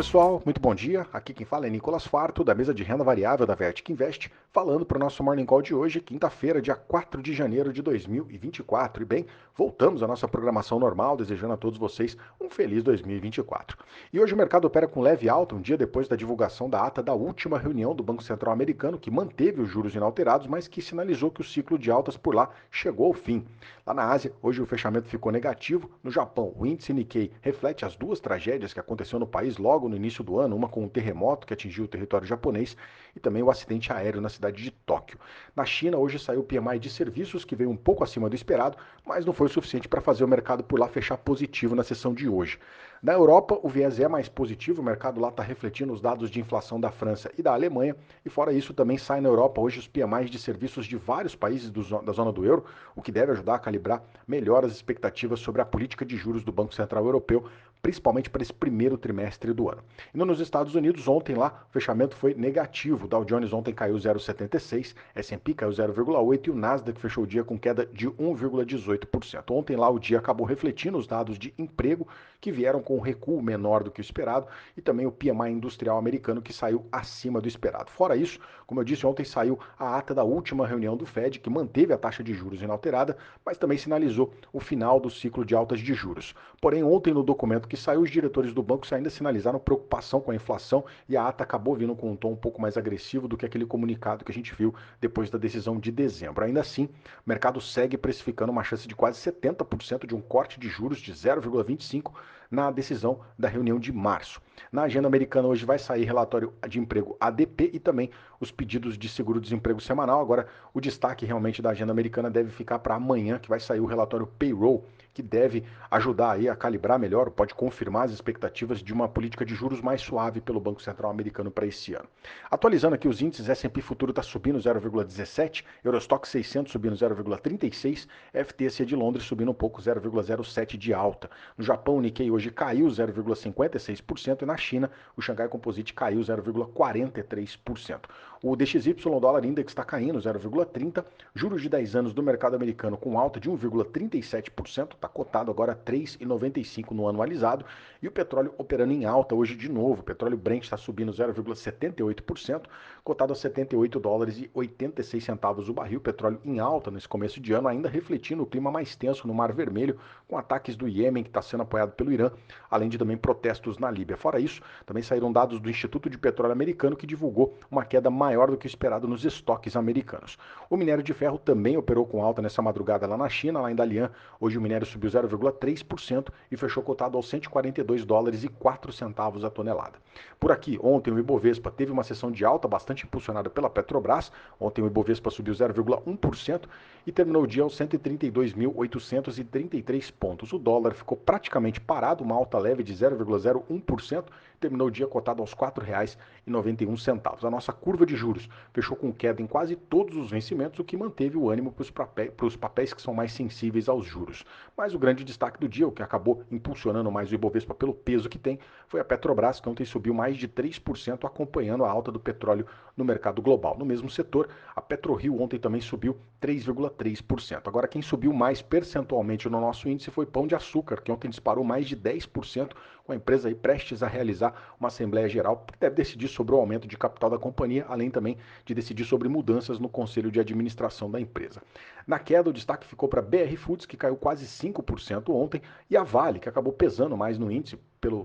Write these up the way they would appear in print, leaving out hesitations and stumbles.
pessoal, muito bom dia. Aqui quem fala é Nicolas Farto, da mesa de renda variável da Vertic Invest, falando para o nosso Morning Call de hoje, quinta-feira, dia 4 de janeiro de 2024. E bem, voltamos à nossa programação normal, desejando a todos vocês um feliz 2024. E hoje o mercado opera com leve alta, um dia depois da divulgação da ata da última reunião do Banco Central americano, que manteve os juros inalterados, mas que sinalizou que o ciclo de altas por lá chegou ao fim. Lá na Ásia, hoje o fechamento ficou negativo. No Japão, o índice Nikkei reflete as duas tragédias que aconteceram no país logo no início do ano, uma com um terremoto que atingiu o território japonês e também o acidente aéreo na cidade de Tóquio. Na China, hoje saiu o PMI de serviços, que veio um pouco acima do esperado, mas não foi o suficiente para fazer o mercado por lá fechar positivo na sessão de hoje. Na Europa, o viés é mais positivo, o mercado lá está refletindo os dados de inflação da França e da Alemanha, e fora isso também sai na Europa hoje os PMIs de serviços de vários países da zona do euro, o que deve ajudar a calibrar melhor as expectativas sobre a política de juros do Banco Central Europeu, principalmente para esse primeiro trimestre do ano. E nos Estados Unidos, ontem lá, o fechamento foi negativo. O Dow Jones ontem caiu 0,76%, S&P caiu 0,8% e o Nasdaq fechou o dia com queda de 1,18%. Ontem lá o dia acabou refletindo os dados de emprego, que vieram com um recuo menor do que o esperado, e também o PMI industrial americano, que saiu acima do esperado. Fora isso, como eu disse, ontem saiu a ata da última reunião do Fed, que manteve a taxa de juros inalterada, mas também sinalizou o final do ciclo de altas de juros. Porém, ontem no documento que saiu, os diretores do banco ainda sinalizaram preocupação com a inflação e a ata acabou vindo com um tom um pouco mais agressivo do que aquele comunicado que a gente viu depois da decisão de dezembro. Ainda assim, o mercado segue precificando uma chance de quase 70% de um corte de juros de 0,25% na decisão da reunião de março. Na agenda americana hoje vai sair relatório de emprego ADP e também os pedidos de seguro-desemprego semanal. Agora, o destaque realmente da agenda americana deve ficar para amanhã, que vai sair o relatório payroll, que deve ajudar aí a calibrar melhor, pode confirmar as expectativas de uma política de juros mais suave pelo Banco Central americano para esse ano. Atualizando aqui os índices, S&P futuro está subindo 0,17, Eurostock 600 subindo 0,36, FTSE de Londres subindo um pouco 0,07 de alta. No Japão, o Nikkei hoje caiu 0,56% e na China, o Xangai Composite caiu 0,43%. O DXY, o dólar index, está caindo 0,30%, juros de 10 anos do mercado americano com alta de 1,37%, está cotado agora a 3,95 no anualizado, e o petróleo operando em alta hoje de novo. O petróleo Brent está subindo 0,78%, cotado a 78 dólares e 86 centavos o barril. Petróleo em alta nesse começo de ano, ainda refletindo o clima mais tenso no Mar Vermelho, com ataques do Iêmen, que está sendo apoiado pelo Irã, além de também protestos na Líbia. Fora isso, também saíram dados do Instituto de Petróleo Americano, que divulgou uma queda maior do que o esperado nos estoques americanos. O minério de ferro também operou com alta nessa madrugada lá na China, lá em Dalian. Hoje o minério subiu 0,3% e fechou cotado aos 142 dólares e 4 centavos a tonelada. Por aqui, ontem o Ibovespa teve uma sessão de alta bastante impulsionada pela Petrobras. Ontem o Ibovespa subiu 0,1% e terminou o dia aos 132.833 pontos. O dólar ficou praticamente parado, uma alta leve de 0,01%, terminou o dia cotado aos R$ 4,91. A nossa curva de juros fechou com queda em quase todos os vencimentos, o que manteve o ânimo para os papéis que são mais sensíveis aos juros. Mas o grande destaque do dia, o que acabou impulsionando mais o Ibovespa pelo peso que tem, foi a Petrobras, que ontem subiu mais de 3%, acompanhando a alta do petróleo no mercado global. No mesmo setor, a PetroRio ontem também subiu 3,3%. Agora, quem subiu mais percentualmente no nosso índice foi Pão de Açúcar, que ontem disparou mais de 10%, com a empresa aí prestes a realizar uma Assembleia Geral que deve decidir sobre o aumento de capital da companhia, além também de decidir sobre mudanças no conselho de administração da empresa. Na queda, o destaque ficou para a BR Foods, que caiu quase 5% ontem, e a Vale, que acabou pesando mais no índice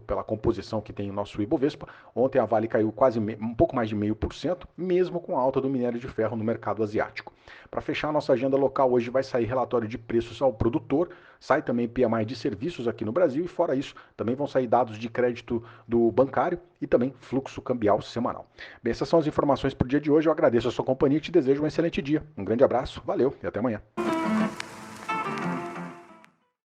pela composição que tem o nosso Ibovespa. Ontem a Vale caiu um pouco mais de 0,5%, mesmo com a alta do minério de ferro no mercado asiático. Para fechar a nossa agenda local, hoje vai sair relatório de preços ao produtor, sai também PMI de serviços aqui no Brasil e fora isso, também vão sair dados de crédito do bancário e também fluxo cambial semanal. Bem, essas são as informações para o dia de hoje. Eu agradeço a sua companhia e te desejo um excelente dia. Um grande abraço, valeu e até amanhã.